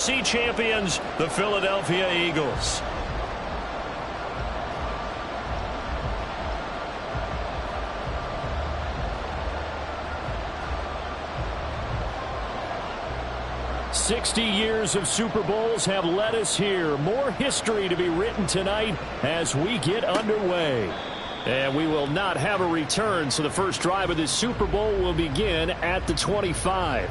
AFC champions, the Philadelphia Eagles. "60 years of Super Bowls have led us here. More history to be written tonight as we get underway. And we will not have a return, so the first drive of this Super Bowl will begin at the 25.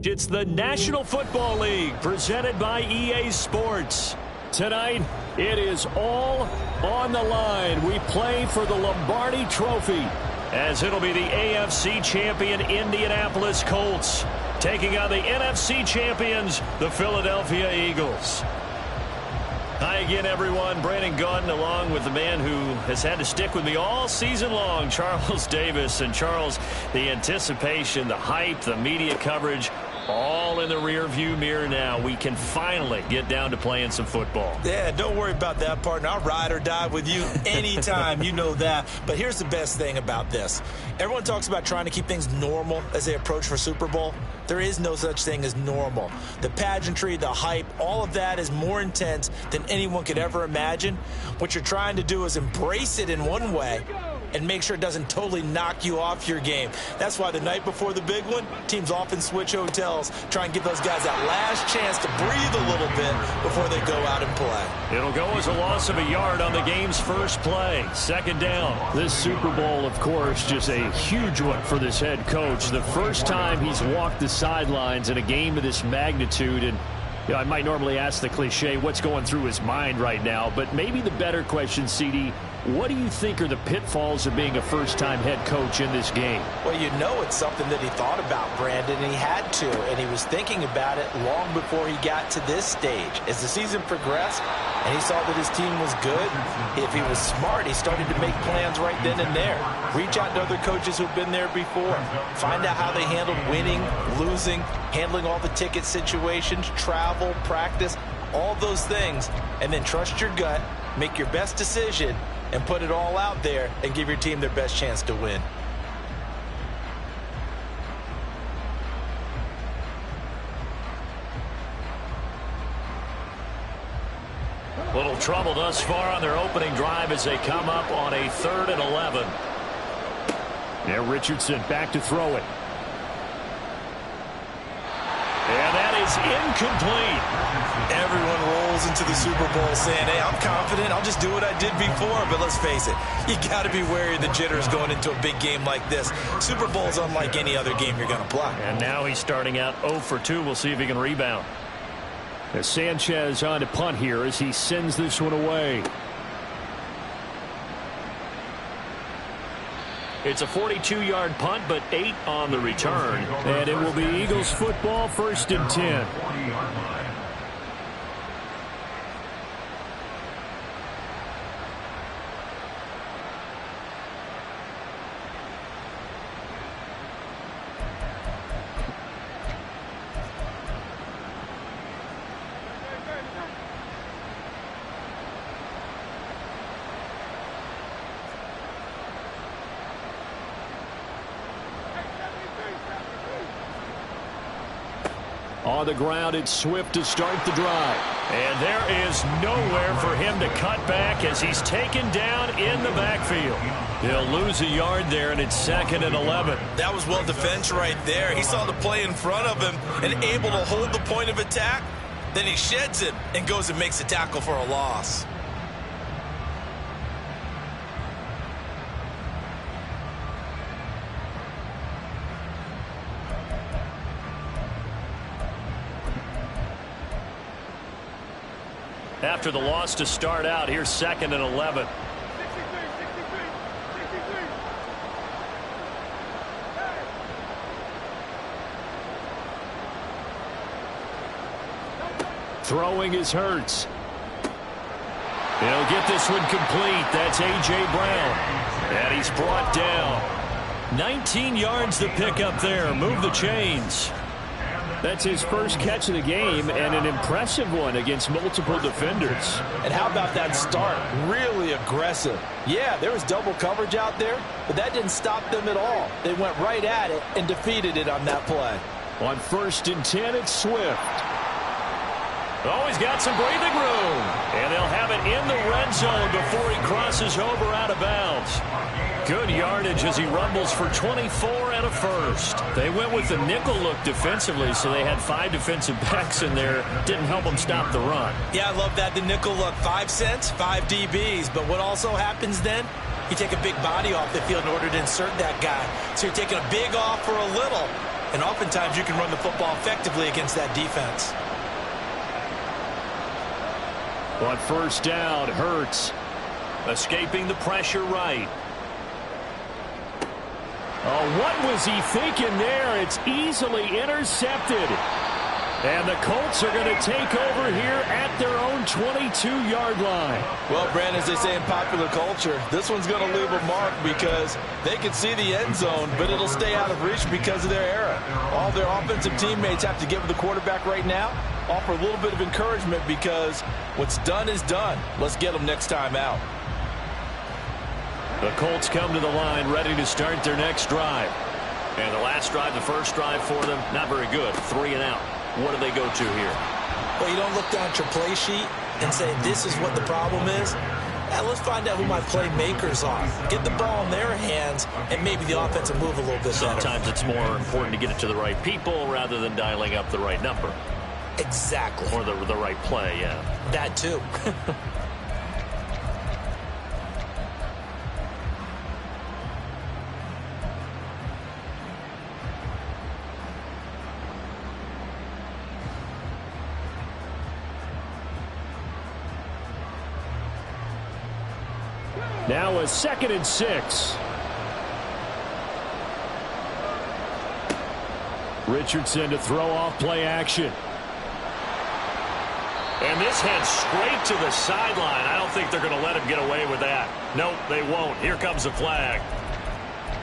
It's the National Football League presented by EA Sports. Tonight, it is all on the line. We play for the Lombardi Trophy, as it'll be the AFC champion Indianapolis Colts taking on the NFC champions, the Philadelphia Eagles. Hi again, everyone. Brandon Gaudin along with the man who has had to stick with me all season long, Charles Davis. And Charles, the anticipation, the hype, the media coverage, all in the rear-view mirror now. We can finally get down to playing some football. Yeah, don't worry about that, partner. I'll ride or die with you anytime. You know that. But here's the best thing about this. Everyone talks about trying to keep things normal as they approach for Super Bowl. There is no such thing as normal. The pageantry, the hype, all of that is more intense than anyone could ever imagine. What you're trying to do is embrace it in one way and make sure it doesn't totally knock you off your game. That's why the night before the big one, teams often switch hotels, try and give those guys that last chance to breathe a little bit before they go out and play. It'll go as a loss of a yard on the game's first play. Second down. This Super Bowl, of course, just a huge one for this head coach. The first time he's walked the sidelines in a game of this magnitude. And you know, I might normally ask the cliche, what's going through his mind right now? But maybe the better question, CD, what do you think are the pitfalls of being a first-time head coach in this game? Well, you know it's something that he thought about, Brandon, and he had to, and he was thinking about it long before he got to this stage. As the season progressed and he saw that his team was good, if he was smart, he started to make plans right then and there. Reach out to other coaches who've been there before. Find out how they handled winning, losing, handling all the ticket situations, travel, practice, all those things, and then trust your gut, make your best decision, and put it all out there and give your team their best chance to win. Little trouble thus far on their opening drive as they come up on a 3rd and 11. Yeah, Richardson back to throw it. And that is incomplete. Everyone rolls into the Super Bowl saying, hey, I'm confident. I'll just do what I did before. But let's face it, you got to be wary of the jitters going into a big game like this. Super Bowl is unlike any other game you're going to play. And now he's starting out 0 for 2. We'll see if he can rebound. As Sanchez on to punt here as he sends this one away. It's a 42-yard punt, but 8 on the return. And it will be Eagles football, 1st and 10. On the ground, it's Swift to start the drive. And there is nowhere for him to cut back as he's taken down in the backfield. He'll lose a yard there, and it's 2nd and 11. That was well defense right there. He saw the play in front of him and able to hold the point of attack. Then he sheds it and goes and makes a tackle for a loss. After the loss to start out, here's 2nd and 11. Throwing is Hurts. He'll get this one complete. That's A.J. Brown. And he's brought down. 19 yards to pick up there. Move the chains. That's his first catch of the game, and an impressive one against multiple defenders. And how about that start? Really aggressive. Yeah, there was double coverage out there, but that didn't stop them at all. They went right at it and defeated it on that play. On 1st and 10, it's Swift. Oh, he's got some breathing room. And they'll have it in the red zone before he crosses over out of bounds. Good yardage as he rumbles for 24 and a first. They went with the nickel look defensively, so they had 5 defensive backs in there. Didn't help them stop the run. Yeah, I love that. The nickel look, 5 cents, 5 DBs. But what also happens then, you take a big body off the field in order to insert that guy. So you're taking a big off for a little. And oftentimes you can run the football effectively against that defense. On 1st down, Hurts escaping the pressure right. Oh, what was he thinking there? It's easily intercepted. And the Colts are going to take over here at their own 22-yard line. Well, Brandon, as they say in popular culture, this one's going to leave a mark because they can see the end zone, but it'll stay out of reach because of their error. All their offensive teammates have to give the quarterback right now, offer a little bit of encouragement because what's done is done. Let's get them next time out. The Colts come to the line ready to start their next drive. And the last drive, the first drive for them, not very good. 3 and out. What do they go to here? Well, you don't look down at your play sheet and say, this is what the problem is. Now, let's find out who my playmakers are. Get the ball in their hands, and maybe the offense will move a little bit Sometimes better. it's more important to get it to the right people rather than dialing up the right number. Exactly. Or the right play, yeah. That, too. Now a 2nd and 6. Richardson to throw off play action. And this heads straight to the sideline. I don't think they're going to let him get away with that. Nope, they won't. Here comes the flag.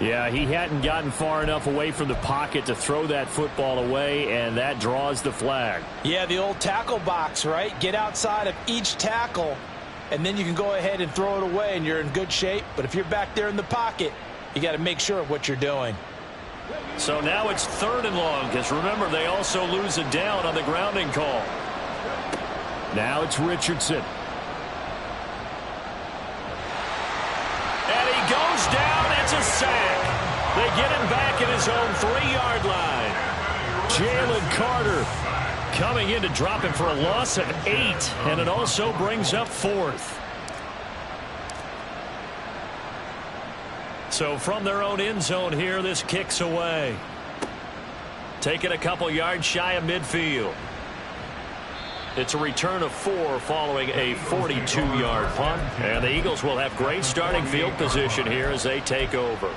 Yeah, he hadn't gotten far enough away from the pocket to throw that football away, and that draws the flag. Yeah, the old tackle box, right? Get outside of each tackle, and then you can go ahead and throw it away, and you're in good shape. But if you're back there in the pocket, you got to make sure of what you're doing. So now it's 3rd and long, because remember, they also lose a down on the grounding call. Now it's Richardson. And he goes down. It's a sack. They get him back at his own 3-yard line. Jalen Carter coming in to drop him for a loss of 8, and it also brings up 4th. So from their own end zone here, this kicks away. Taking a couple yards shy of midfield. It's a return of 4 following a 42-yard punt. And the Eagles will have great starting field position here as they take over.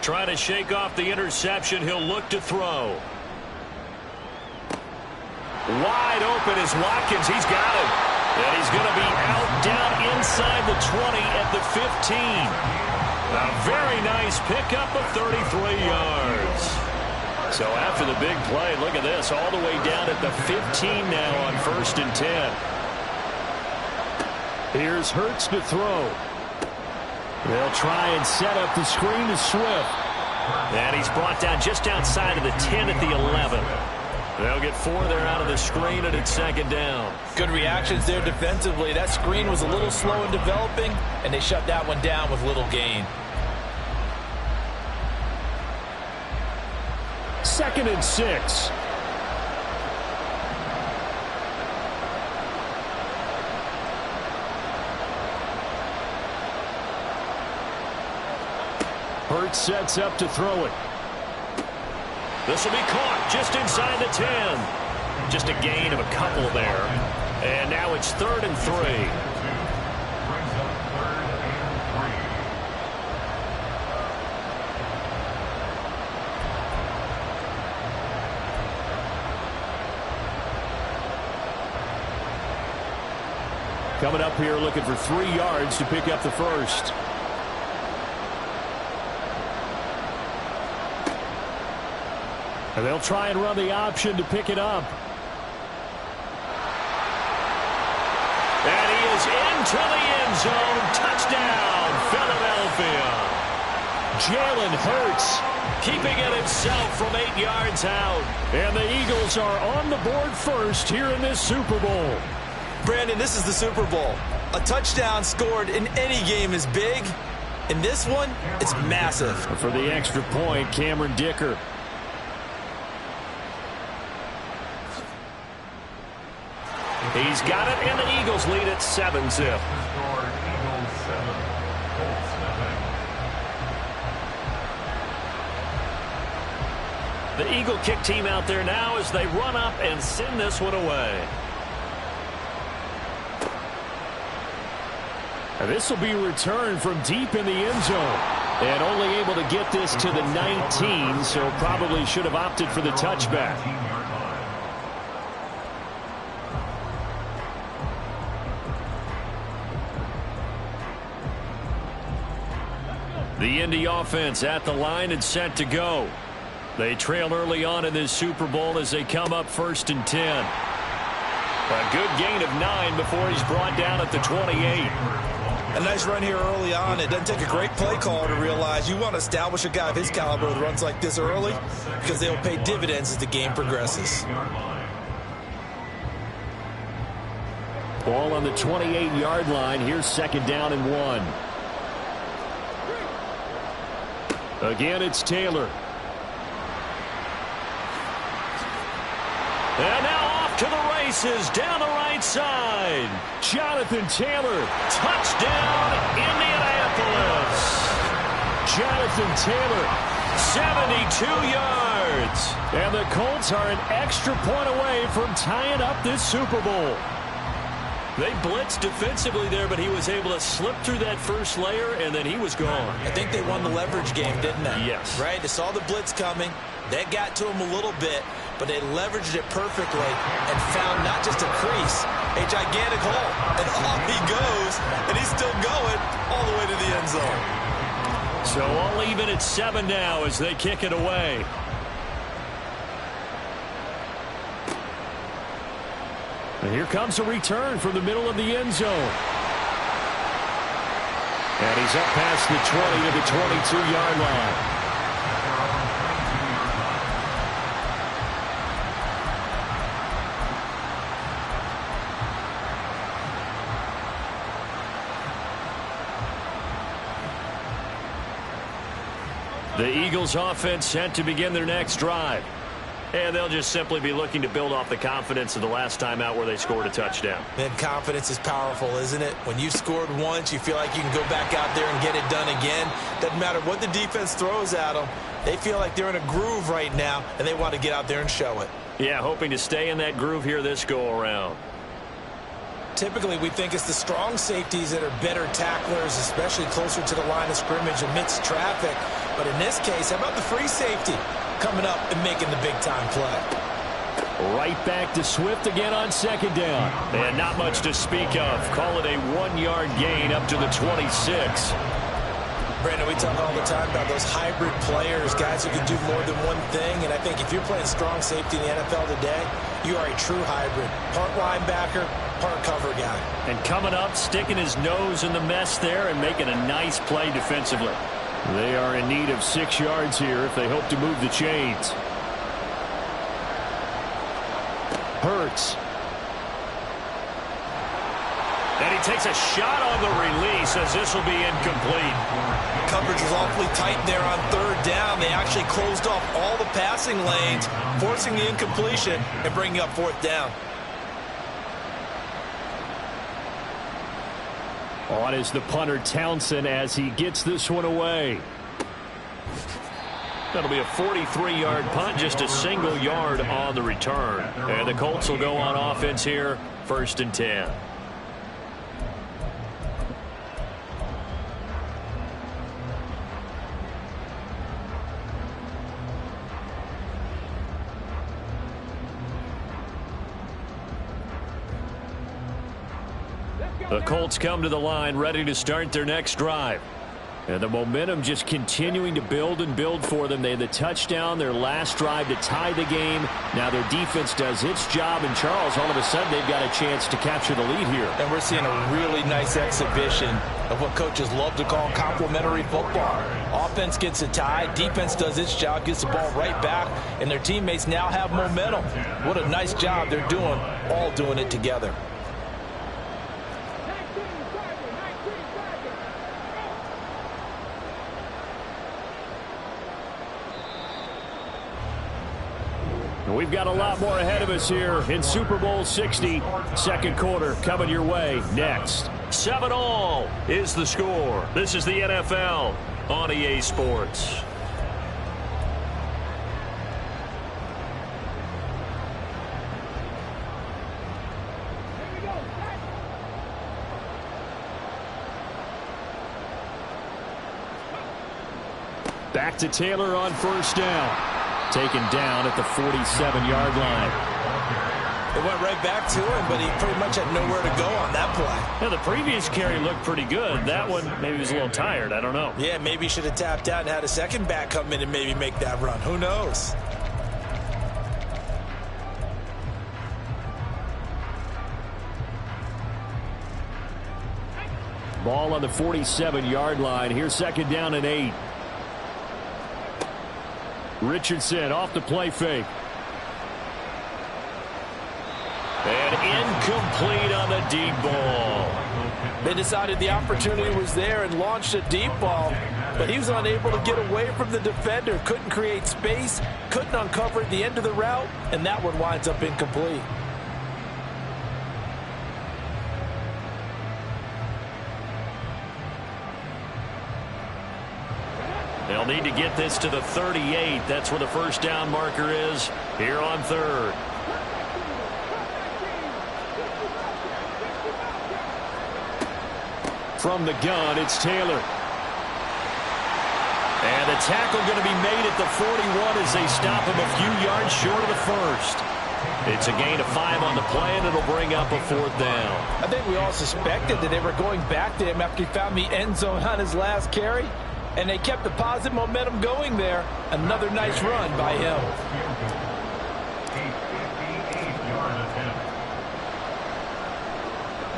Trying to shake off the interception. He'll look to throw. Wide open is Watkins. He's got it. And he's going to be out down inside the 20 at the 15. A very nice pickup of 33 yards. So after the big play, look at this, all the way down at the 15 now on 1st and 10. Here's Hurts to throw. They'll try and set up the screen to Swift. And he's brought down just outside of the 10 at the 11. They'll get 4 there out of the screen, and it's 2nd down. Good reactions there defensively. That screen was a little slow in developing, and they shut that one down with little gain. 2nd and 6. Hurts sets up to throw it. This will be caught just inside the 10. Just a gain of a couple there. And now it's 3rd and 3. Coming up here looking for 3 yards to pick up the first. And they'll try and run the option to pick it up. And he is into the end zone. Touchdown, Philadelphia. Jalen Hurts Keeping it himself from 8 yards out. And the Eagles are on the board first here in this Super Bowl. Brandon, this is the Super Bowl. A touchdown scored in any game is big. In this one, it's massive. For the extra point, Cameron Dicker. He's got it, and the Eagles lead at 7-zip. The Eagle kick team out there now as they run up and send this one away. And this will be returned from deep in the end zone. And only able to get this to the 19, so probably should have opted for the touchback. The Indy offense at the line and set to go. They trail early on in this Super Bowl as they come up 1st and 10. A good gain of 9 before he's brought down at the 28. A nice run here early on. It doesn't take a great play caller to realize you want to establish a guy of his caliber with runs like this early because they'll pay dividends as the game progresses. Ball on the 28-yard line. Here's 2nd down and 1. Again, it's Taylor. And now off to the races down the right side. Jonathan Taylor. Touchdown, Indianapolis. Jonathan Taylor. 72 yards. And the Colts are an extra point away from tying up this Super Bowl. They blitzed defensively there, but he was able to slip through that first layer, and then he was gone. I think they won the leverage game, didn't they? Yes. Right? They saw the blitz coming. That got to him a little bit, but they leveraged it perfectly and found not just a crease, a gigantic hole. And off he goes, and he's still going all the way to the end zone. So all even at 7 now as they kick it away. And here comes a return from the middle of the end zone. And he's up past the 20 to the 22-yard line. The Eagles offense set to begin their next drive. And they'll just simply be looking to build off the confidence of the last time out where they scored a touchdown. Man, confidence is powerful, isn't it? When you've scored once, you feel like you can go back out there and get it done again. Doesn't matter what the defense throws at them. They feel like they're in a groove right now, and they want to get out there and show it. Yeah, hoping to stay in that groove here this go-around. Typically, we think it's the strong safeties that are better tacklers, especially closer to the line of scrimmage amidst traffic. But in this case, how about the free safety coming up and making the big-time play? Right back to Swift again on 2nd down. And not much to speak of. Call it a 1-yard gain up to the 26. Brandon, we talk all the time about those hybrid players, guys who can do more than one thing. And I think if you're playing strong safety in the NFL today, you are a true hybrid. Part linebacker, part cover guy. And coming up, sticking his nose in the mess there and making a nice play defensively. They are in need of 6 yards here if they hope to move the chains. Hurts. And he takes a shot on the release as this will be incomplete. Coverage was awfully tight there on 3rd down. They actually closed off all the passing lanes, forcing the incompletion and bringing up 4th down. On is the punter Townsend as he gets this one away. That'll be a 43-yard punt, just a single yard on the return. And the Colts will go on offense here, 1st and 10. The Colts come to the line ready to start their next drive. And the momentum just continuing to build and build for them. They had the touchdown, their last drive to tie the game. Now their defense does its job. And Charles, all of a sudden, they've got a chance to capture the lead here. And we're seeing a really nice exhibition of what coaches love to call complementary football. Offense gets a tie, defense does its job, gets the ball right back, and their teammates now have momentum. What a nice job they're doing, all doing it together. We've got a lot more ahead of us here in Super Bowl 60. Second quarter coming your way next. 7-all is the score. This is the NFL on EA Sports. Back to Taylor on 1st down. Taken down at the 47-yard line. It went right back to him, but he pretty much had nowhere to go on that play. Now, the previous carry looked pretty good. That one, maybe he was a little tired. I don't know. Yeah, maybe he should have tapped out and had a second back come in and maybe make that run. Who knows? Ball on the 47-yard line. Here's 2nd down and 8. Richardson off the play fake. And incomplete on the deep ball. They decided the opportunity was there and launched a deep ball, but he was unable to get away from the defender. Couldn't create space, couldn't uncover the end of the route, and that one winds up incomplete. They'll need to get this to the 38. That's where the 1st down marker is here on 3rd. From the gun, it's Taylor. And the tackle going to be made at the 41 as they stop him a few yards short of the 1st. It's a gain of 5 on the play, and it'll bring up a 4th down. I think we all suspected that they were going back to him after he found the end zone on his last carry. And they kept the positive momentum going there. Another nice run by him.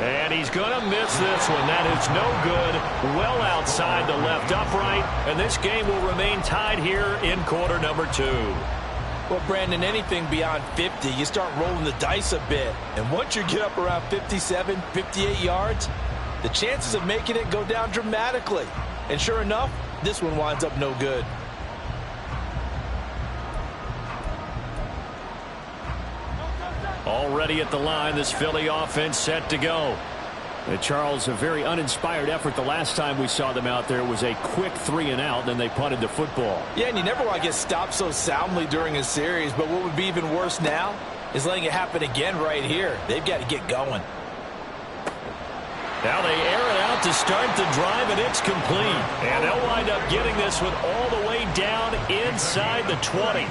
And he's going to miss this one. That is no good. Well outside the left upright. And this game will remain tied here in quarter number 2. Well, Brandon, anything beyond 50, you start rolling the dice a bit. And once you get up around 57, 58 yards, the chances of making it go down dramatically. And sure enough, this one winds up no good. Already at the line, this Philly offense set to go. Charles, a very uninspired effort the last time we saw them out there. It was a quick 3-and-out, then they punted the football. Yeah, and you never want to get stopped so soundly during a series, but what would be even worse now is letting it happen again right here. They've got to get going. Now they air it out to start the drive, and it's complete. And they'll wind up getting this one all the way down inside the 20.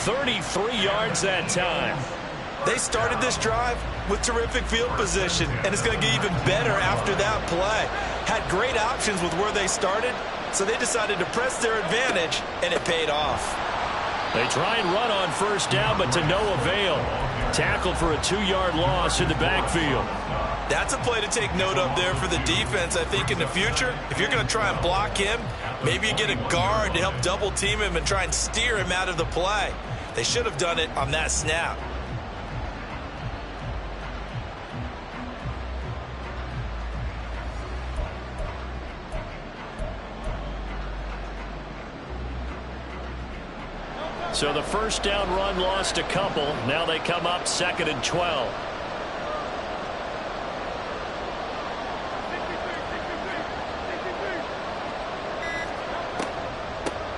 33 yards that time. They started this drive with terrific field position, and it's going to get even better after that play. Had great options with where they started, So they decided to press their advantage, and it paid off. They try and run on first down, but to no avail. Tackled for a 2-yard loss in the backfield. That's a play to take note of there for the defense. I think in the future, if you're going to try and block him, maybe you get a guard to help double team him and try and steer him out of the play. They should have done it on that snap. So the first down run lost a couple. Now they come up 2nd and 12.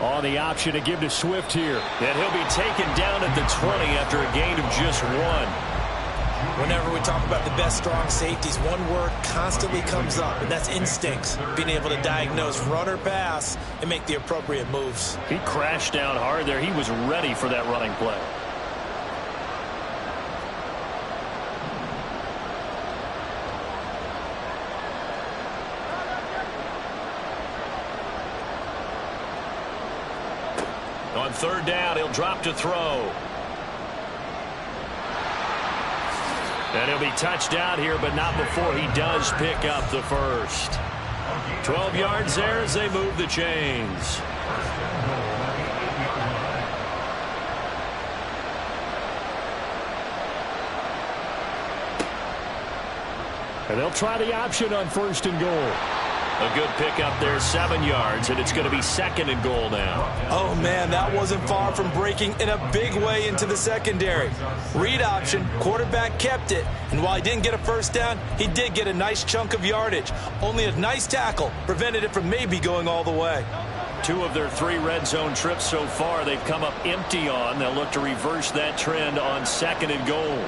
On the option to give to Swift here. And he'll be taken down at the 20 after a gain of just 1. Whenever we talk about the best strong safeties, one word constantly comes up, and that's instincts. Being able to diagnose run or pass and make the appropriate moves. He crashed down hard there. He was ready for that running play. On 3rd down, he'll drop to throw. And he'll be touched out here, but not before he does pick up the first. 12 yards there as they move the chains. And they'll try the option on 1st and goal. A good pickup there, 7 yards, and it's going to be 2nd and goal now. Oh, man, that wasn't far from breaking in a big way into the secondary. Read option, quarterback kept it, and while he didn't get a first down, he did get a nice chunk of yardage. Only a nice tackle prevented it from maybe going all the way. 2 of their 3 red zone trips so far they've come up empty on. They'll look to reverse that trend on 2nd and goal.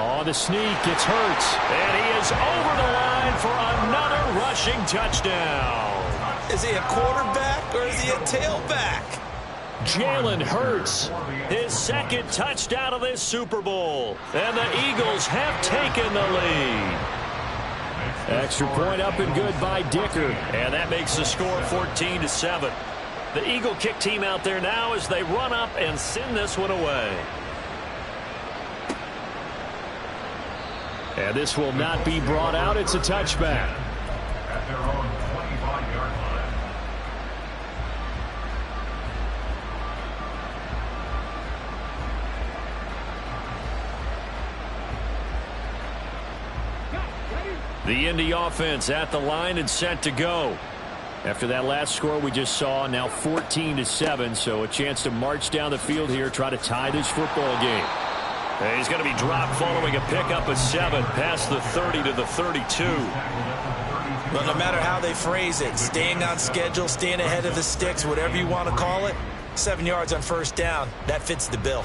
Oh, the sneak, it's Hurts, and he is over the line for another rushing touchdown. Is he a quarterback or is he a tailback? Jalen Hurts, his 2nd touchdown of this Super Bowl, and the Eagles have taken the lead. Extra point up and good by Dicker, and that makes the score 14-7. The Eagle kick team out there now as they run up and send this one away. And this will not be brought out. It's a touchback. At their own 25-yard line. The Indy offense at the line and set to go. After that last score we just saw, now 14-7, so a chance to march down the field here, try to tie this football game. And he's going to be dropped following a pickup of 7 past the 30 to the 32. Well, no matter how they phrase it, staying on schedule, staying ahead of the sticks, whatever you want to call it, 7 yards on first down, that fits the bill.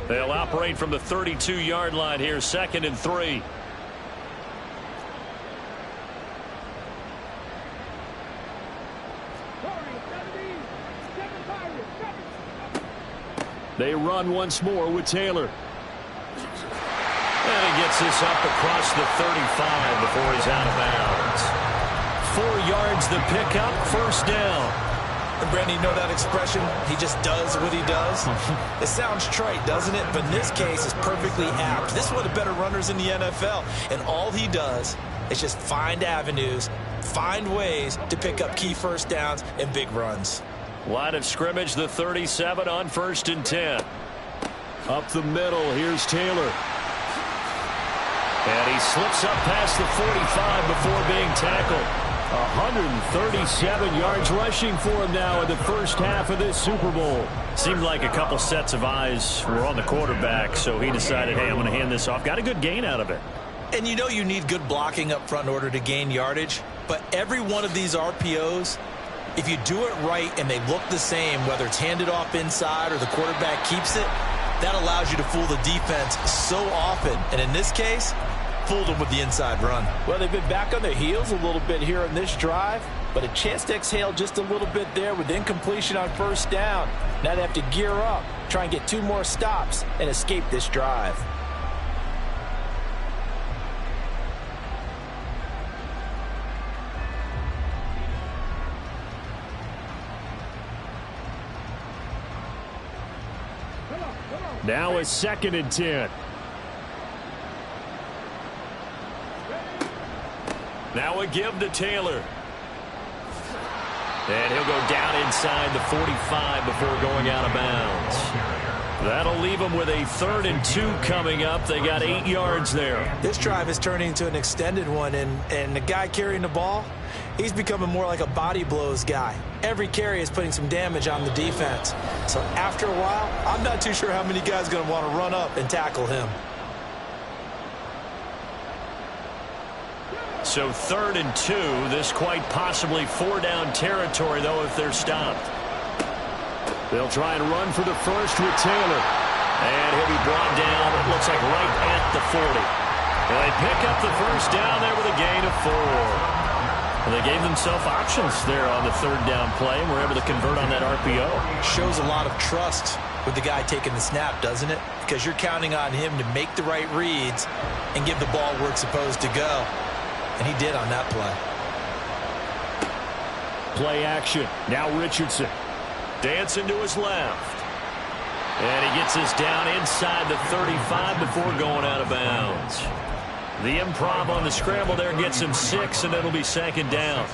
They'll operate from the 32-yard line here, 2nd and 3. They run once more with Taylor. And he gets this up across the 35 before he's out of bounds. 4 yards the pickup, first down. And Brandon, you know that expression? He just does what he does. It sounds trite, doesn't it? But in this case, it's perfectly apt. This is one of the better runners in the NFL. And all he does is just find avenues, find ways to pick up key first downs and big runs. Line of scrimmage, the 37 on 1st and 10. Up the middle, here's Taylor. And he slips up past the 45 before being tackled. 137 yards rushing for him now in the first half of this Super Bowl. Seemed like a couple sets of eyes were on the quarterback, so he decided, hey, I'm going to hand this off. Got a good gain out of it. And you know you need good blocking up front in order to gain yardage, but every one of these RPOs, if you do it right and they look the same, whether it's handed off inside or the quarterback keeps it, that allows you to fool the defense so often. And in this case, fooled them with the inside run. Well, they've been back on their heels a little bit here on this drive, but a chance to exhale just a little bit there with incompletion on first down. Now they have to gear up, try and get 2 more stops, and escape this drive. Now a 2nd and 10. Now a give to Taylor. And he'll go down inside the 45 before going out of bounds. That'll leave them with a 3rd and 2 coming up. They got 8 yards there. This drive is turning into an extended one, and the guy carrying the ball, he's becoming more like a body blows guy. Every carry is putting some damage on the defense. So after a while, I'm not too sure how many guys are going to want to run up and tackle him. So 3rd and 2. This quite possibly 4-down territory, though, if they're stopped. They'll try and run for the first with Taylor. And he'll be brought down, it looks like right at the 40. And they pick up the first down there with a gain of 4. And they gave themselves options there on the 3rd down play and were able to convert on that RPO. Shows a lot of trust with the guy taking the snap, doesn't it? Because you're counting on him to make the right reads and give the ball where it's supposed to go. And he did on that play. Play action. Now Richardson. Dancing to his left. And he gets us down inside the 35 before going out of bounds. The improv on the scramble there gets him 6, and it'll be 2nd down.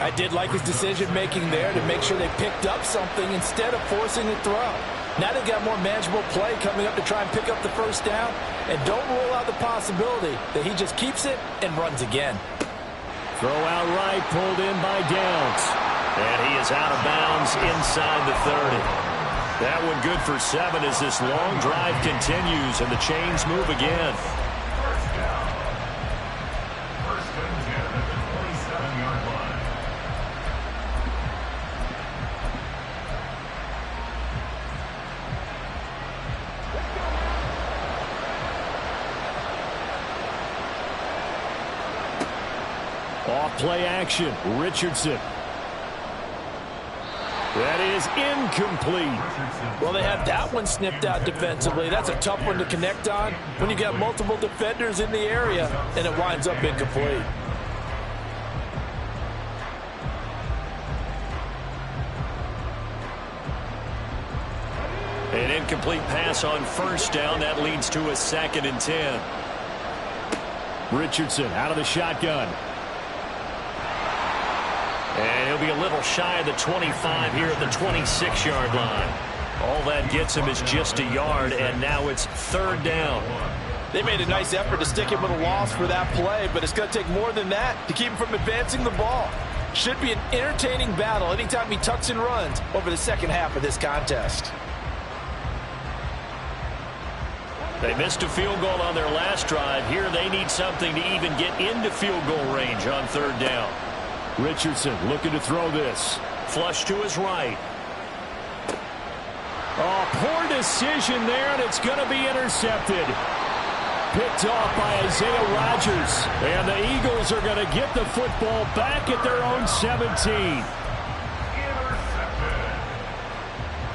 I did like his decision-making there to make sure they picked up something instead of forcing the throw. Now they've got more manageable play coming up to try and pick up the first down, and don't rule out the possibility that he just keeps it and runs again. Throw out right, pulled in by Downs. And he is out of bounds inside the 30. That one good for 7 as this long drive continues and the chains move again. Off play action. Richardson. That is incomplete. Well, they have that one snipped out defensively. That's a tough one to connect on when you got multiple defenders in the area, and it winds up incomplete. An incomplete pass on first down. That leads to a 2nd and 10. Richardson out of the shotgun. And he'll be a little shy of the 25 here at the 26-yard line. All that gets him is just a yard, and now it's 3rd down. They made a nice effort to stick him with a loss for that play, but it's going to take more than that to keep him from advancing the ball. Should be an entertaining battle anytime he tucks and runs over the second half of this contest. They missed a field goal on their last drive. Here they need something to even get into field goal range on 3rd down. Richardson looking to throw this. Flush to his right. Oh, poor decision there, and it's going to be intercepted. Picked off by Isaiah Rodgers. And the Eagles are going to get the football back at their own 17. Intercepted.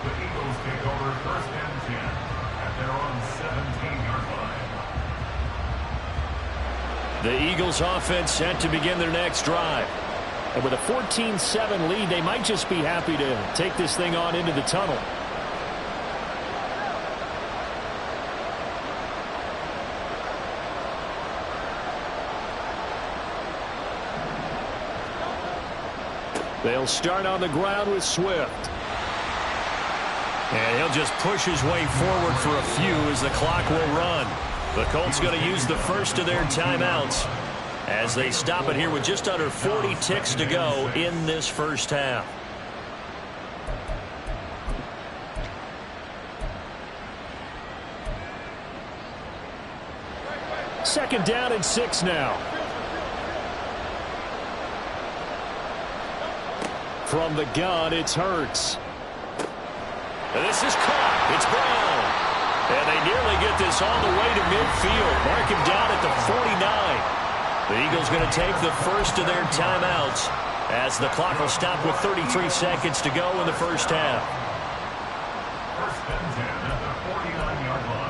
The Eagles take over 1st and 10 at their own 17-yard line. The Eagles offense set to begin their next drive. And with a 14-7 lead, they might just be happy to take this thing on into the tunnel. They'll start on the ground with Swift. And he'll just push his way forward for a few as the clock will run. The Colts going to use the first of their timeouts as they stop it here with just under 40 ticks to go in this first half. Second down and 6 now. From the gun, it's Hurts. And this is caught. It's Brown. And they nearly get this all the way to midfield. Mark him down at the 49. The Eagles going to take the first of their timeouts as the clock will stop with 33 seconds to go in the first half. First and 10 at the 49-yard line.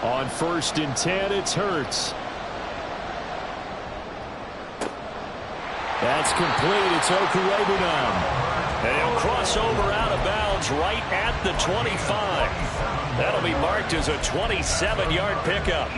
On first and 10, it's Hurts. That's complete. It's Okurebunom. And he'll cross over out of bounds right at the 25. That'll be marked as a 27-yard pickup.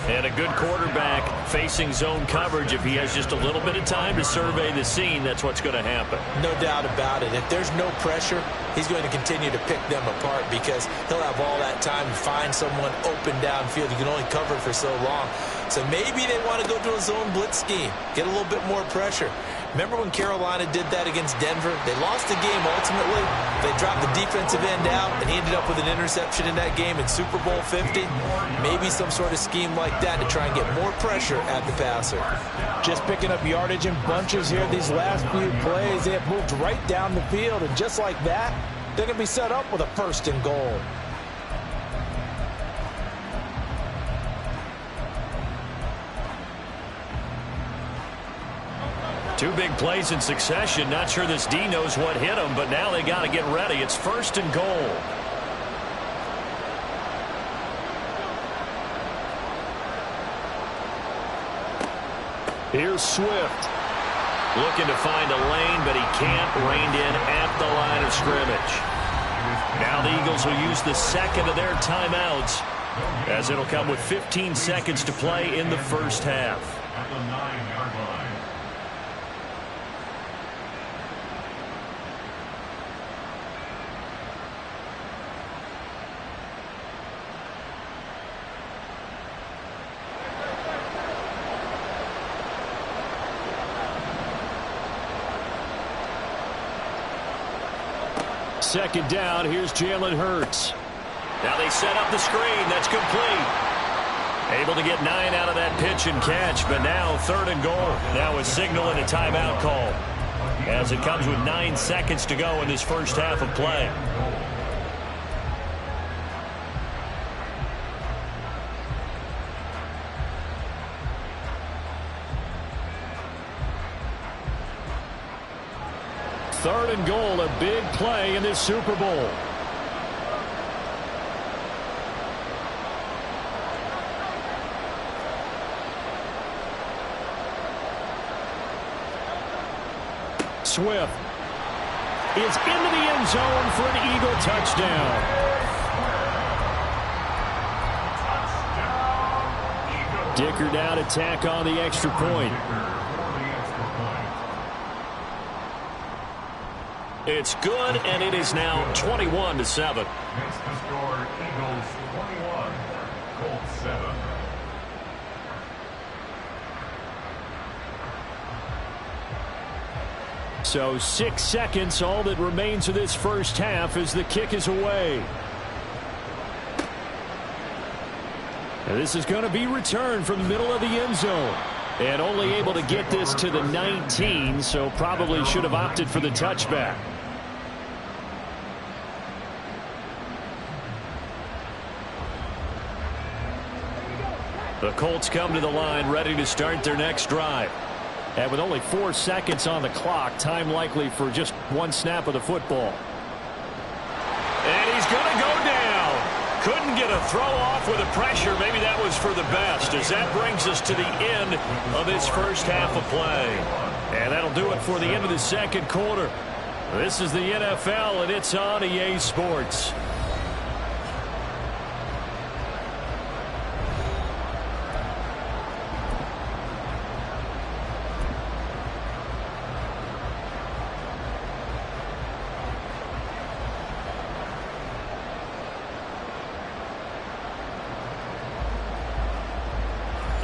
And a good quarterback facing zone coverage. If he has just a little bit of time to survey the scene, that's what's going to happen. No doubt about it. If there's no pressure, he's going to continue to pick them apart because he'll have all that time to find someone open downfield. You can only cover for so long. So maybe they want to go to a zone blitz scheme, get a little bit more pressure. Remember when Carolina did that against Denver? They lost the game ultimately. They dropped the defensive end out, and he ended up with an interception in that game in Super Bowl 50. Maybe some sort of scheme like that to try and get more pressure at the passer. Just picking up yardage in bunches here these last few plays. They have moved right down the field, and just like that, they're going to be set up with a first and goal. Two big plays in succession. Not sure this D knows what hit him, but now they got to get ready. It's first and goal. Here's Swift. Looking to find a lane, but he can't. Reined in at the line of scrimmage. Now the Eagles will use the second of their timeouts, as it'll come with 15 seconds to play in the first half. At the 9-yard line. Second down, here's Jalen Hurts. Now they set up the screen. That's complete. Able to get 9 out of that pitch and catch, but now third and goal. Now a signal and a timeout call, as it comes with 9 seconds to go in this first half of play. Third and goal, a big play in this Super Bowl. Swift is into the end zone for an Eagle touchdown. Dicker down to tack on the extra point. It's good, and it is now 21-7. Makes the score Eagles 21, Colts 7. So 6 seconds, all that remains of this first half as the kick is away. And this is going to be returned from the middle of the end zone. And only able to get this to the 19, so probably should have opted for the touchback. The Colts come to the line ready to start their next drive. And with only 4 seconds on the clock, time likely for just one snap of the football. And he's going to go down. Couldn't get a throw off with the pressure. Maybe that was for the best, as that brings us to the end of this first half of play. And that'll do it for the end of the second quarter. This is the NFL, and it's on EA Sports.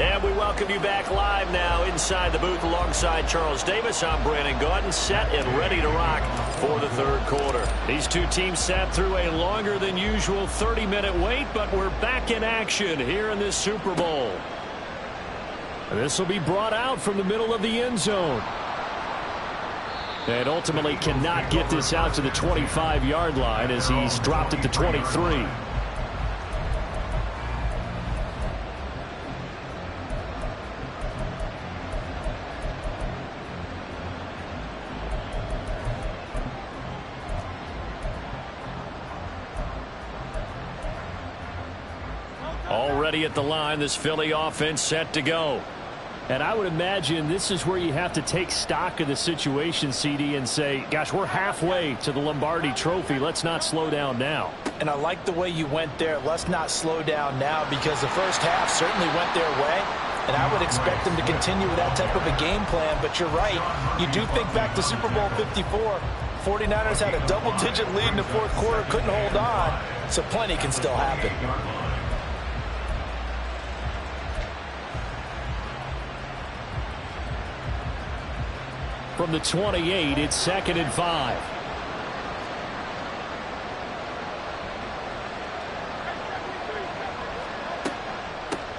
And we welcome you back live now inside the booth alongside Charles Davis. I'm Brandon Gaudin, set and ready to rock for the third quarter. These two teams sat through a longer than usual 30-minute wait, but we're back in action here in this Super Bowl. And this will be brought out from the middle of the end zone. And ultimately cannot get this out to the 25-yard line as he's dropped at the 23. Already at the line, this Philly offense set to go. And I would imagine this is where you have to take stock of the situation, CD, and say, gosh, we're halfway to the Lombardi Trophy. Let's not slow down now. And I like the way you went there. Let's not slow down now, because the first half certainly went their way. And I would expect them to continue with that type of a game plan. But you're right. You do think back to Super Bowl 54. 49ers had a double-digit lead in the fourth quarter, couldn't hold on. So plenty can still happen. From the 28, it's 2nd and 5.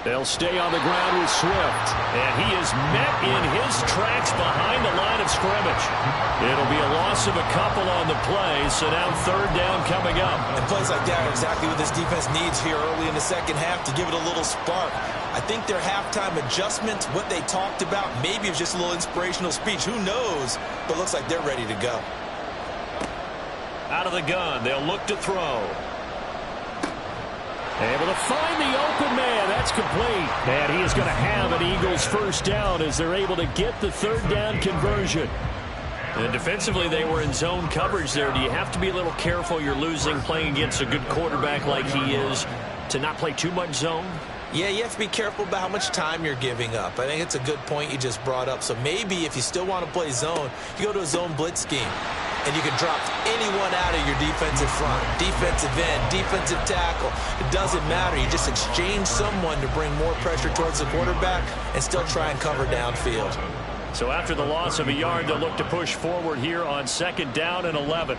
They'll stay on the ground with Swift. And he is met in his tracks behind the line of scrimmage. It'll be a loss of a couple on the play, so now third down coming up. And plays like that are exactly what this defense needs here early in the second half to give it a little spark. I think their halftime adjustments, what they talked about, maybe it was just a little inspirational speech. Who knows? But looks like they're ready to go. Out of the gun, they'll look to throw. Able to find the open man. That's complete. And he is going to have an Eagles first down as they're able to get the third down conversion. And defensively, they were in zone coverage there. Do you have to be a little careful? You're losing, playing against a good quarterback like he is, to not play too much zone? Yeah, you have to be careful about how much time you're giving up. I think it's a good point you just brought up. So maybe if you still want to play zone, you go to a zone blitz scheme. And you can drop anyone out of your defensive front, defensive end, defensive tackle. It doesn't matter. You just exchange someone to bring more pressure towards the quarterback and still try and cover downfield. So after the loss of a yard, they'll look to push forward here on 2nd down and 11.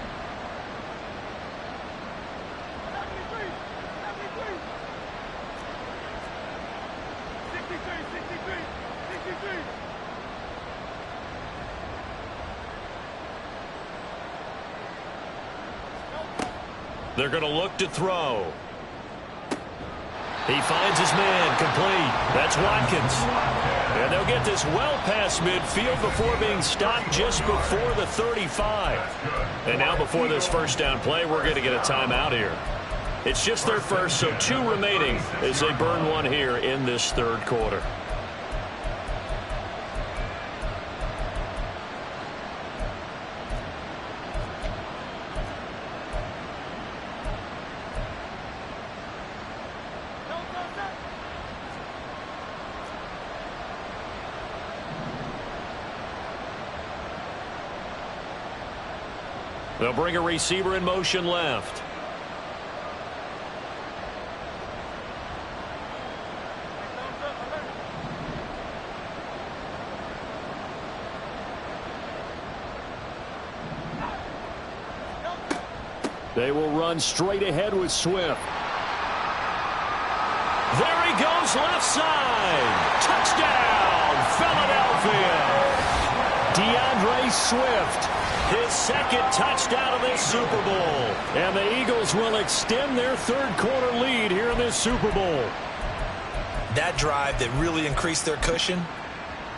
They're going to look to throw. He finds his man, complete. That's Watkins. And they'll get this well past midfield before being stopped just before the 35. And now before this first down play, we're going to get a timeout here. It's just their first, so 2 remaining as they burn one here in this third quarter. They'll bring a receiver in motion left. They will run straight ahead with Swift. There he goes, left side. Touchdown, Philadelphia. DeAndre Swift. His 2nd touchdown of this Super Bowl. And the Eagles will extend their third quarter lead here in this Super Bowl. That drive that really increased their cushion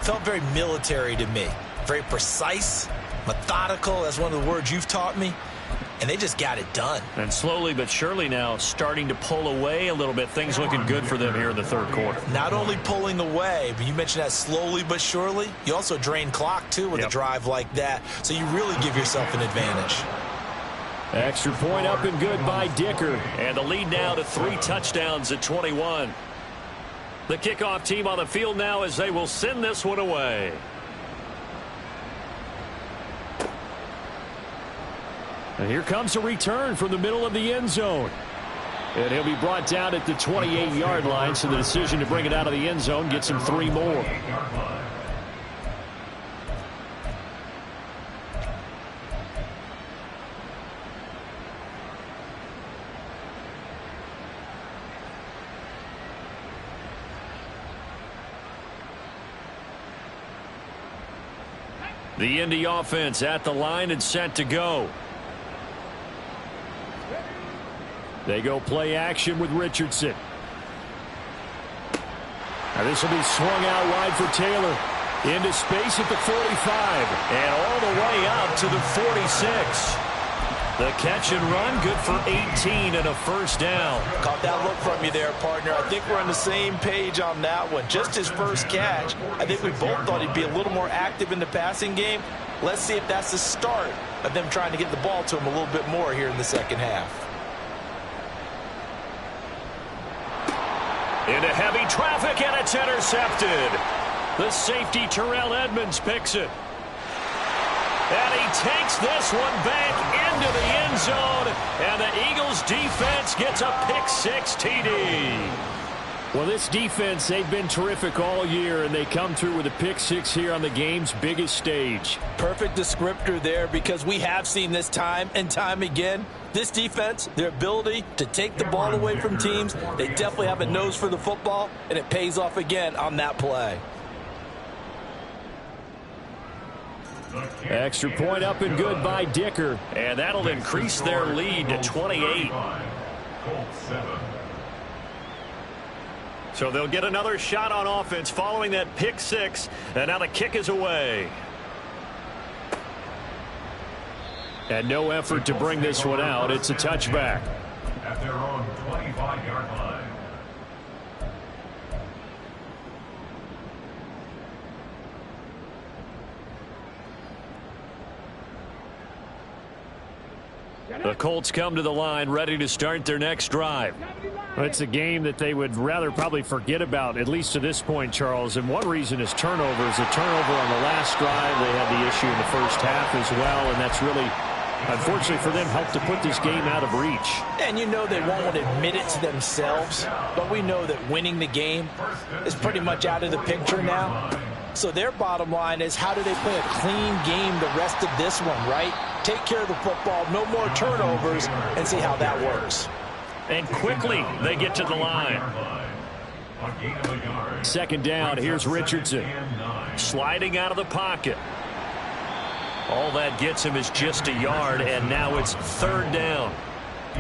felt very military to me. Very precise, methodical. That's one of the words you've taught me. And they just got it done. And slowly but surely now starting to pull away a little bit. Things looking good for them here in the third quarter. Not only pulling away, but you mentioned that slowly but surely. You also drain clock, too, with a drive like that. So you really give yourself an advantage. Extra point up and good by Dicker. And the lead now to 3 touchdowns at 21. The kickoff team on the field now as they will send this one away. And here comes a return from the middle of the end zone. And he'll be brought down at the 28-yard line, so the decision to bring it out of the end zone gets him 3 more. The Indy offense at the line and set to go. They go play action with Richardson. Now this will be swung out wide for Taylor. Into space at the 45. And all the way up to the 46. The catch and run, good for 18 and a first down. Caught that look from you there, partner. I think we're on the same page on that one. Just his first catch. I think we both thought he'd be a little more active in the passing game. Let's see if that's the start of them trying to get the ball to him a little bit more here in the second half. Into heavy traffic, and it's intercepted. The safety, Terrell Edmonds, picks it. And he takes this one back into the end zone, and the Eagles defense gets a pick-6 TD. Well, this defense, they've been terrific all year, and they come through with a pick-6 here on the game's biggest stage. Perfect descriptor there, because we have seen this time and time again. This defense, their ability to take the ball away from teams, they definitely have a nose for the football, and it pays off again on that play. Extra point up and good by Dicker. And that'll increase their lead to 28. So they'll get another shot on offense following that pick-6. And now the kick is away. And no effort to bring this one out. It's a touchback. At their own 25-yard line. The Colts come to the line ready to start their next drive. It's a game that they would rather probably forget about, at least to this point, Charles. And one reason is turnovers. A turnover on the last drive. They had the issue in the first half as well, and that's really, unfortunately for them, helped to put this game out of reach. And you know they won't admit it to themselves, but we know that winning the game is pretty much out of the picture now. So their bottom line is, how do they play a clean game the rest of this one, right? Take care of the football, no more turnovers, and see how that works. And quickly they get to the line. Second down, here's Richardson. Sliding out of the pocket. All that gets him is just a yard, and now it's third down.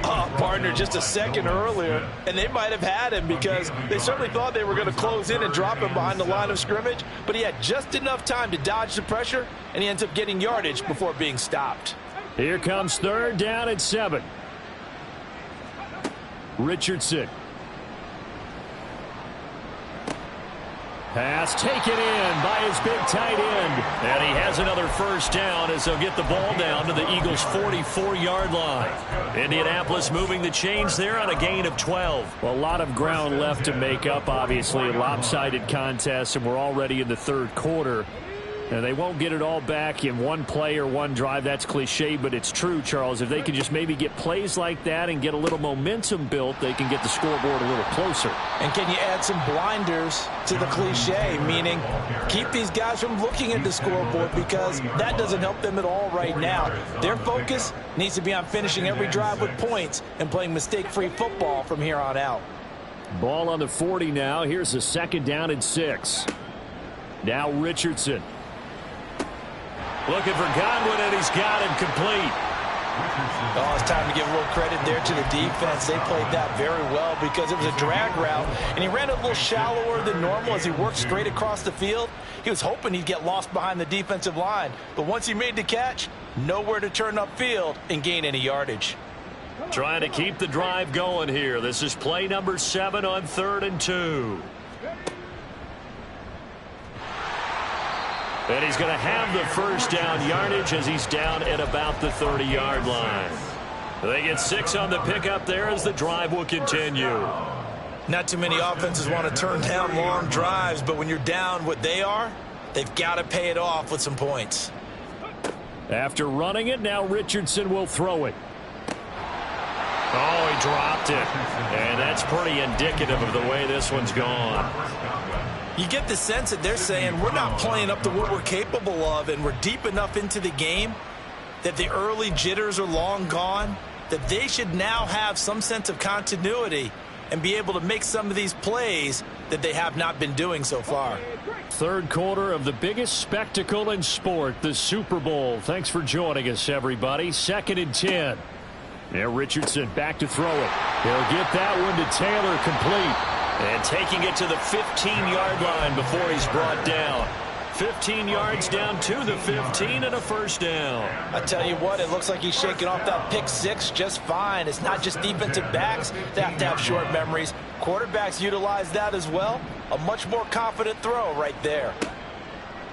Partner, just a second earlier, and they might have had him because they certainly thought they were going to close in and drop him behind the line of scrimmage, but he had just enough time to dodge the pressure, and he ends up getting yardage before being stopped. Here comes third down at 7. Richardson. Pass taken in by his big tight end. And he has another first down as they'll get the ball down to the Eagles' 44-yard line. Indianapolis moving the chains there on a gain of 12. Well, a lot of ground left to make up, obviously. A lopsided contest, and we're already in the third quarter. And they won't get it all back in one play or one drive. That's cliche, but it's true, Charles. If they can just maybe get plays like that and get a little momentum built, they can get the scoreboard a little closer. And can you add some blinders to the cliche, meaning keep these guys from looking at the scoreboard, because that doesn't help them at all right now. Their focus needs to be on finishing every drive with points and playing mistake-free football from here on out. Ball on the 40 now. Here's a second down and 6. Now Richardson. Looking for Godwin, and he's got him complete. Oh, it's time to give a little credit there to the defense. They played that very well because it was a drag route, and he ran a little shallower than normal as he worked straight across the field. He was hoping he'd get lost behind the defensive line, but once he made the catch, nowhere to turn upfield and gain any yardage. Trying to keep the drive going here. This is play number 7 on 3rd and 2. And he's going to have the first down yardage as he's down at about the 30-yard line. They get 6 on the pickup there as the drive will continue. Not too many offenses want to turn down long drives, but when you're down what they are, they've got to pay it off with some points. After running it, now Richardson will throw it. Oh, he dropped it. And that's pretty indicative of the way this one's gone. You get the sense that they're saying we're not playing up to what we're capable of, and we're deep enough into the game that the early jitters are long gone, that they should now have some sense of continuity and be able to make some of these plays that they have not been doing so far. Third quarter of the biggest spectacle in sport, the Super Bowl. Thanks for joining us, everybody. 2nd and 10. Now Richardson back to throw it. He'll get that one to Taylor, complete. And taking it to the 15-yard line before he's brought down. 15 yards down to the 15 and a first down. I tell you what, it looks like he's shaking off that pick six just fine. It's not just defensive backs that have to have short memories. Quarterbacks utilize that as well. A much more confident throw right there.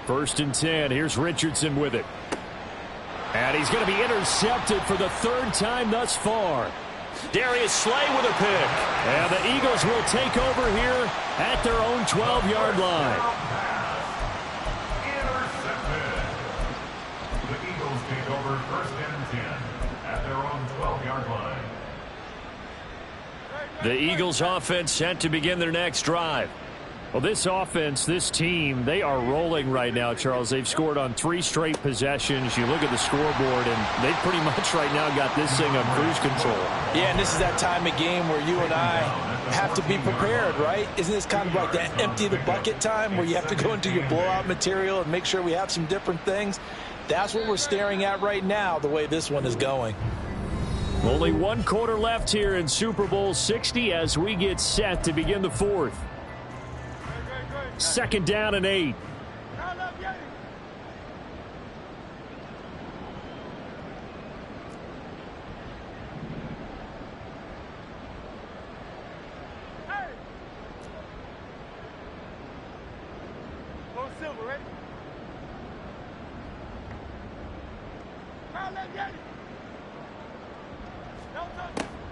1st and 10. Here's Richardson with it. And he's going to be intercepted for the 3rd time thus far. Darius Slay with a pick. And the Eagles will take over here at their own 12-yard line. Intercepted. The Eagles take over 1st and 10 at their own 12-yard line. The Eagles offense set to begin their next drive. Well, this offense, this team, they are rolling right now, Charles. They've scored on 3 straight possessions. You look at the scoreboard, and they've pretty much right now got this thing on cruise control. Yeah, and this is that time of game where you and I have to be prepared, right? Isn't this kind of like that empty the bucket time where you have to go into your blowout material and make sure we have some different things? That's what we're staring at right now, the way this one is going. Only 1 quarter left here in Super Bowl 60 as we get set to begin the 4th. 2nd down and 8.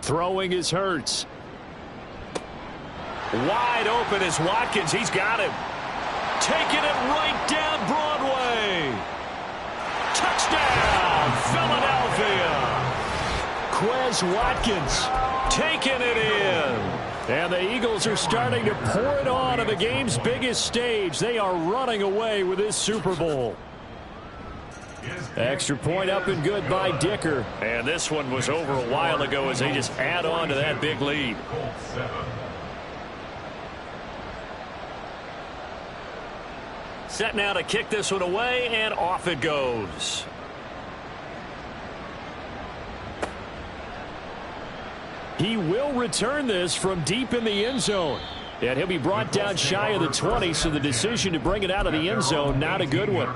Throwing is Hurts. Wide open is Watkins. He's got him. Taking it right down Broadway. Touchdown, Philadelphia. Quez Watkins taking it in. And the Eagles are starting to pour it on the game's biggest stage. They are running away with this Super Bowl. Extra point up and good by Dicker. And this one was over a while ago as they just add on to that big lead. Set now to kick this one away, and off it goes. He will return this from deep in the end zone. And he'll be brought down shy of the 20, so the decision to bring it out of the end zone, not a good one.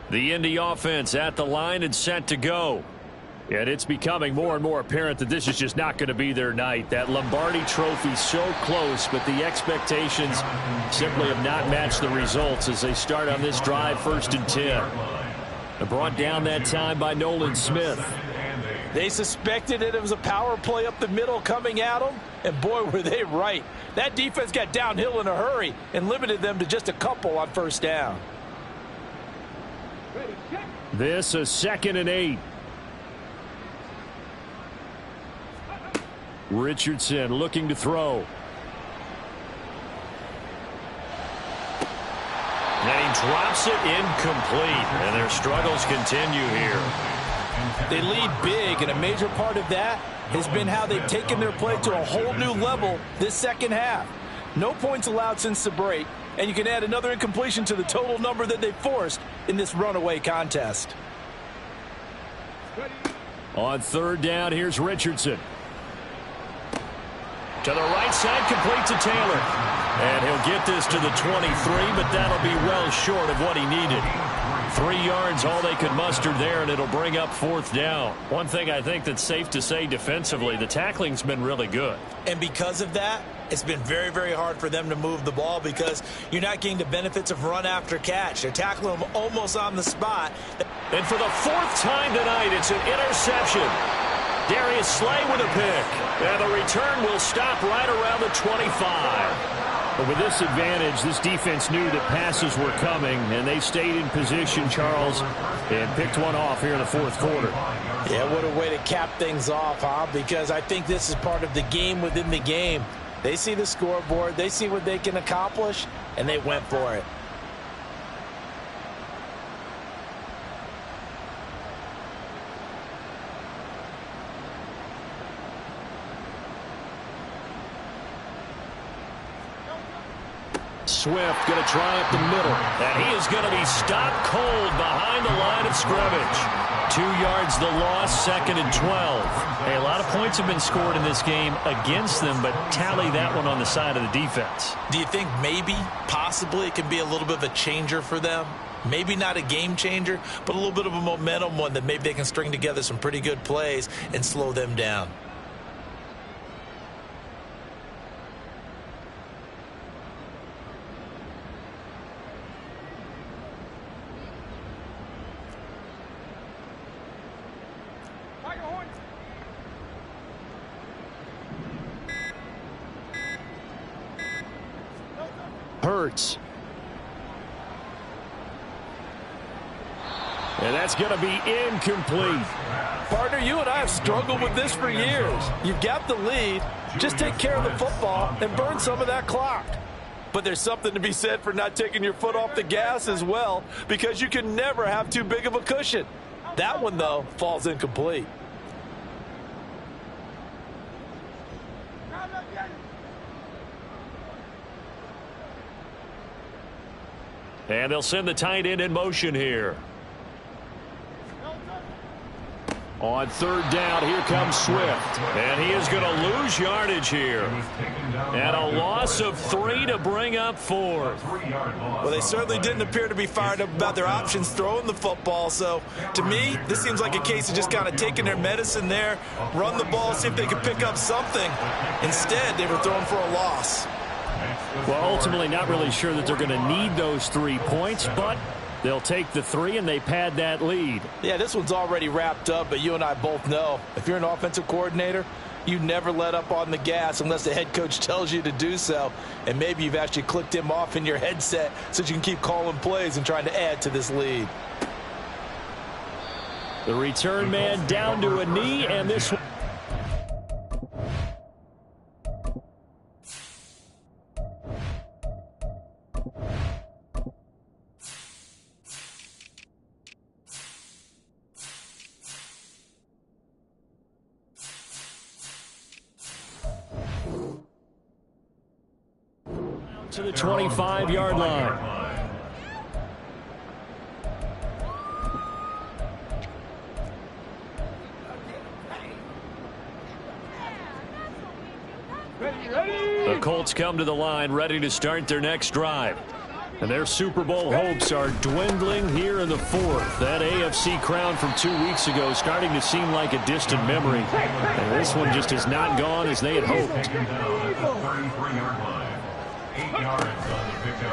The Indy offense at the line and set to go. And it's becoming more and more apparent that this is just not going to be their night. That Lombardi trophy so close, but the expectations simply have not matched the results as they start on this drive 1st and 10. They're brought down that time by Nolan Smith. They suspected it was a power play up the middle coming at them, and boy, were they right. That defense got downhill in a hurry and limited them to just a couple on 1st down. This a 2nd and 8. Richardson looking to throw. And he drops it incomplete. And their struggles continue here. They lead big, and a major part of that has been how they've taken their play to a whole new level this 2nd half. No points allowed since the break, and you can add another incompletion to the total number that they forced in this runaway contest. On 3rd down, here's Richardson. To the right side, complete to Taylor. And he'll get this to the 23, but that'll be well short of what he needed. 3 yards, all they could muster there, and it'll bring up 4th down. One thing I think that's safe to say defensively, the tackling's been really good. And because of that, it's been very, very hard for them to move the ball because you're not getting the benefits of run after catch. They're tackling them almost on the spot. And for the 4th time tonight, it's an interception. Darius Slay with a pick. And the return will stop right around the 25. But with this advantage, this defense knew that passes were coming, and they stayed in position, Charles, and picked one off here in the 4th quarter. Yeah, what a way to cap things off, huh? Because I think this is part of the game within the game. They see the scoreboard, they see what they can accomplish, and they went for it. Swift going to try up the middle. And he is going to be stopped cold behind the line of scrimmage. 2 yards the loss, 2nd and 12. Hey, a lot of points have been scored in this game against them, but tally that one on the side of the defense. Do you think maybe, possibly, it can be a little bit of a changer for them? Maybe not a game changer, but a little bit of a momentum one that maybe they can string together some pretty good plays and slow them down. Hurts. And that's going to be incomplete. Partner, you and I have struggled with this for years. You've got the lead. Just take care of the football and burn some of that clock. But there's something to be said for not taking your foot off the gas as well, because you can never have too big of a cushion. That one, though, falls incomplete. And they'll send the tight end in motion here. On 3rd down, here comes Swift. And he is going to lose yardage here. And a loss of 3 to bring up 4th. Well, they certainly didn't appear to be fired up about their options throwing the football. So, to me, this seems like a case of just kind of taking their medicine there, run the ball, see if they can pick up something. Instead, they were throwing for a loss. Well, ultimately, not really sure that they're going to need those 3 points, but they'll take the 3 and they pad that lead. Yeah, this one's already wrapped up, but you and I both know if you're an offensive coordinator, you never let up on the gas unless the head coach tells you to do so. And maybe you've actually clicked him off in your headset so you can keep calling plays and trying to add to this lead. The return man down to a knee, and this one. To the 25-yard line. The Colts come to the line ready to start their next drive. And their Super Bowl hopes are dwindling here in the 4th. That AFC crown from 2 weeks ago is starting to seem like a distant memory. And this one just has not gone as they had hoped.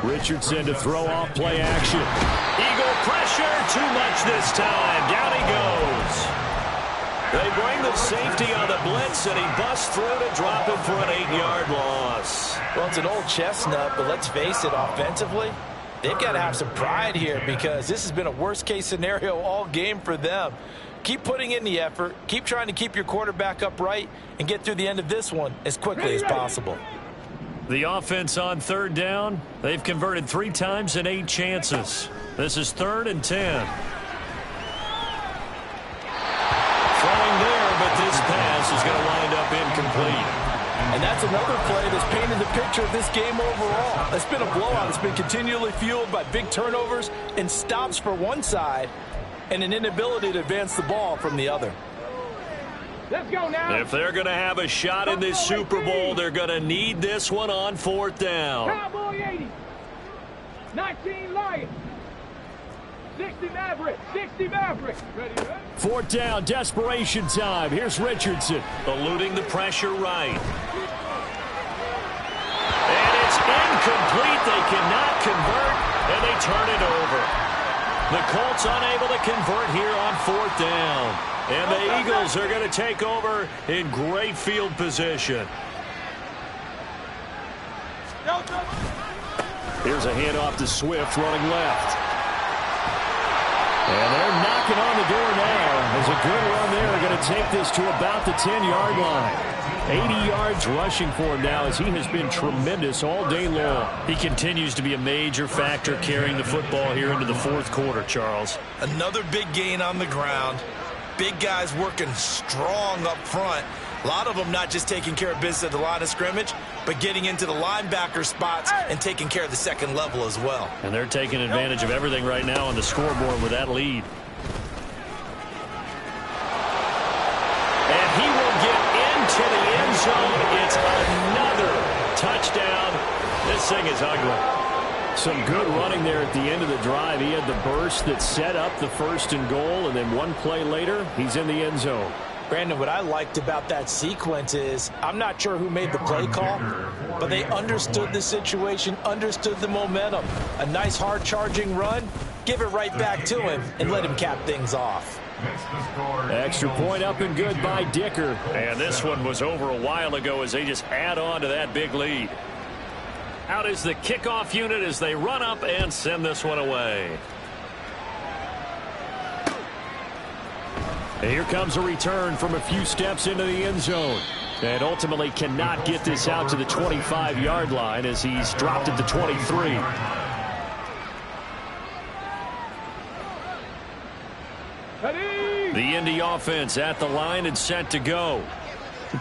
Richardson to throw off play action. Eagle pressure, too much this time. Down he goes. They bring the safety on the blitz, and he busts through to drop him for an 8-yard loss. Well, it's an old chestnut, but let's face it, offensively, they've got to have some pride here because this has been a worst-case scenario all game for them. Keep putting in the effort. Keep trying to keep your quarterback upright and get through the end of this one as quickly as possible. The offense on 3rd down, they've converted 3 times in 8 chances. This is 3rd and 10. Throwing there, but this pass is going to wind up incomplete. And that's another play that's painted the picture of this game overall. It's been a blowout. It's been continually fueled by big turnovers and stops for one side and an inability to advance the ball from the other. Let's go now. If they're going to have a shot in this Super Bowl, they're going to need this one on 4th down. Cowboy 80. 19 Lions. 60 Mavericks. 60 Mavericks. Ready? 4th down, desperation time. Here's Richardson. Eluding the pressure right. incomplete. They cannot convert, and they turn it over. The Colts unable to convert here on 4th down. And the Eagles are going to take over in great field position. Here's a handoff to Swift running left. And they're knocking on the door now. There's a good run there. They're going to take this to about the 10-yard line. 80 yards rushing for him now as he has been tremendous all day long. He continues to be a major factor carrying the football here into the 4th quarter, Charles. Another big gain on the ground. Big guys working strong up front. A lot of them not just taking care of business at the line of scrimmage, but getting into the linebacker spots and taking care of the second level as well. And they're taking advantage of everything right now on the scoreboard with that lead. And he will get into the end zone. It's another touchdown. This thing is ugly. Some good running there at the end of the drive. He had the burst that set up the 1st and goal, and then one play later, he's in the end zone. Brandon, what I liked about that sequence is I'm not sure who made the play call, but they understood the situation, understood the momentum. A nice hard-charging run, give it right back to him, and let him cap things off. Extra point up and good by Dicker. And this one was over a while ago as they just add on to that big lead. Out is the kickoff unit as they run up and send this one away. And here comes a return from a few steps into the end zone. And ultimately cannot get this out to the 25-yard line as he's dropped at the 23. The Indy offense at the line and set to go.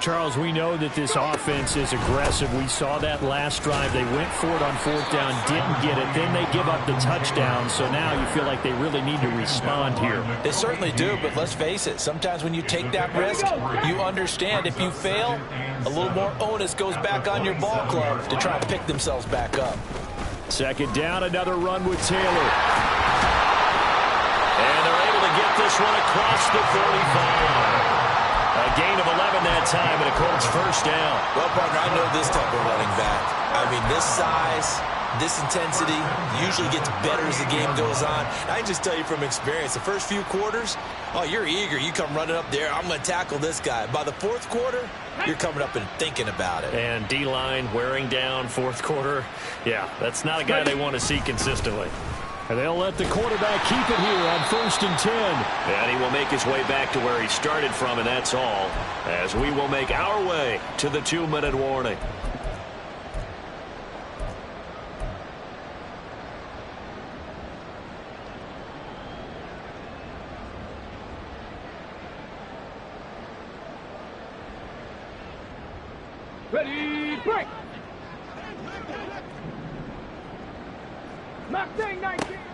Charles, we know that this offense is aggressive. We saw that last drive. They went for it on 4th down, didn't get it. Then they give up the touchdown. So now you feel like they really need to respond here. They certainly do, but let's face it. Sometimes when you take that risk, you understand if you fail, a little more onus goes back on your ball club to try and pick themselves back up. 2nd down, another run with Taylor. And they're able to get this one across the 45. A gain of 11 that time, and a Colts 1st down. Well, partner, I know this type of running back. I mean, this size, this intensity usually gets better as the game goes on. I can just tell you from experience, the first few quarters, oh, you're eager. You come running up there, I'm going to tackle this guy. By the 4th quarter, you're coming up and thinking about it. And D-line wearing down 4th quarter. Yeah, that's not a guy they want to see consistently. And they'll let the quarterback keep it here on 1st and 10. And he will make his way back to where he started from, and that's all, as we will make our way to the 2-minute warning. Ready, break!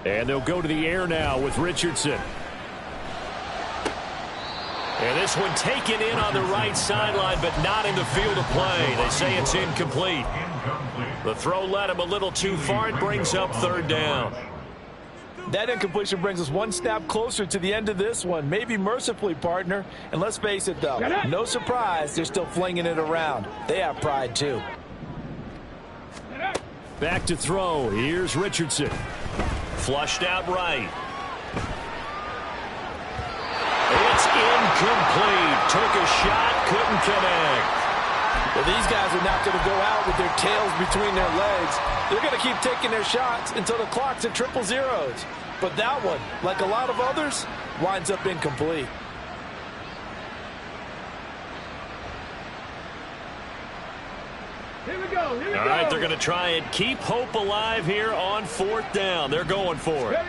And they'll go to the air now with Richardson. And this one taken in on the right sideline, but not in the field of play. They say it's incomplete. The throw led him a little too far. It brings up 3rd down. That incompletion brings us one snap closer to the end of this one. Maybe mercifully, partner. And let's face it, though, no surprise, they're still flinging it around. They have pride, too. Back to throw. Here's Richardson. Flushed out right. It's incomplete. Took a shot, couldn't connect. Well, these guys are not going to go out with their tails between their legs. They're going to keep taking their shots until the clock's at 000. But that one, like a lot of others, winds up incomplete. Here we go. All right, they're going to try and keep hope alive here on 4th down. They're going for it.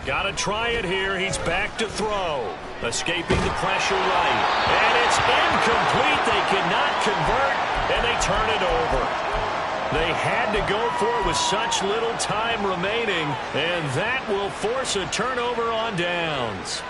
Got to try it here. He's back to throw. Escaping the pressure right. And it's incomplete. They cannot convert, and they turn it over. They had to go for it with such little time remaining, and that will force a turnover on downs.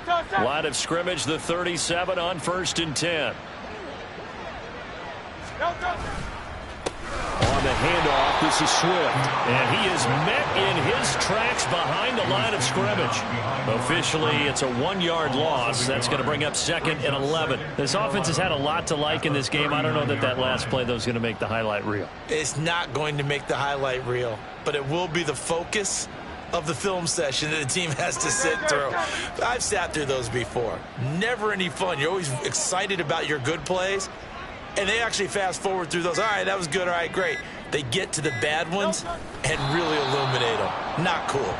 Line of scrimmage, the 37 on 1st and 10. On the handoff, this is Swift. And he is met in his tracks behind the line of scrimmage. Officially, it's a 1-yard loss. That's going to bring up 2nd and 11. This offense has had a lot to like in this game. I don't know that last play, though, is going to make the highlight reel. It's not going to make the highlight reel, but it will be the focus of the film session that the team has to sit through. I've sat through those before. Never any fun. You're always excited about your good plays, and they actually fast forward through those. All right, that was good. All right, great. They get to the bad ones and really illuminate them. Not cool.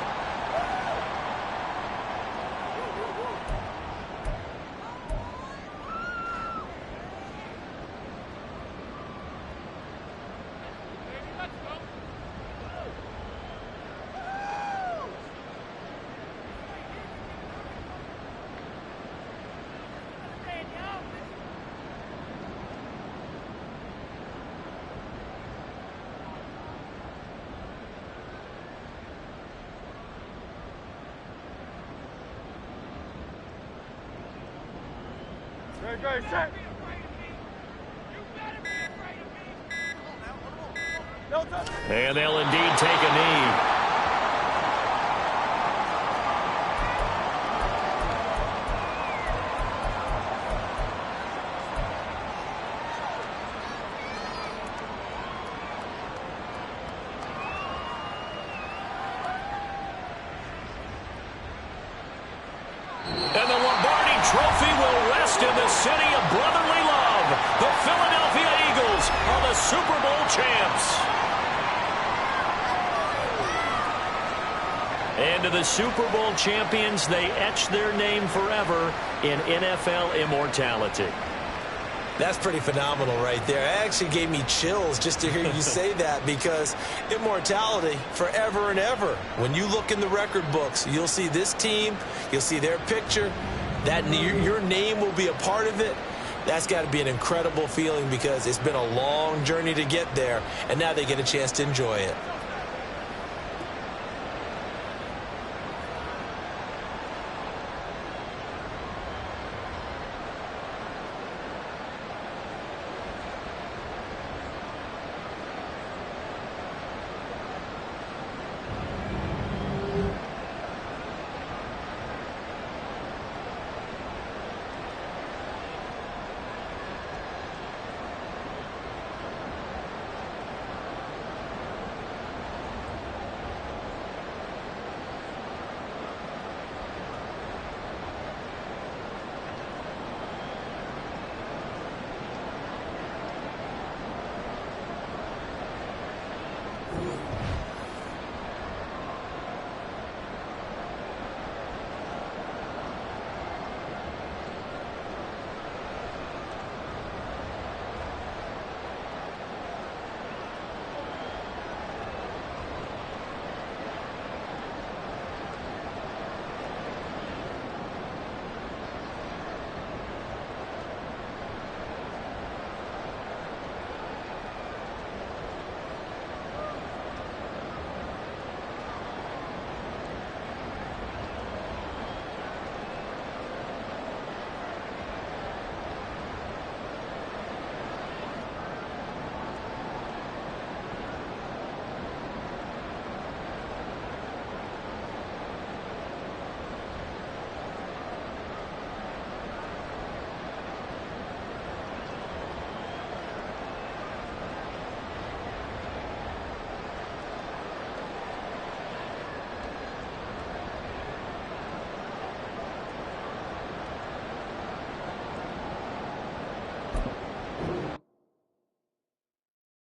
And they'll indeed take a knee. And the Lombardi Trophy will rest in the city of brotherly love. The Philadelphia Eagles are the Super Bowl champs. And to the Super Bowl champions, they etch their name forever in NFL immortality. That's pretty phenomenal right there. It actually gave me chills just to hear you say that, because immortality forever and ever. When you look in the record books, you'll see this team, you'll see their picture, that your name will be a part of it. That's got to be an incredible feeling, because it's been a long journey to get there, and now they get a chance to enjoy it.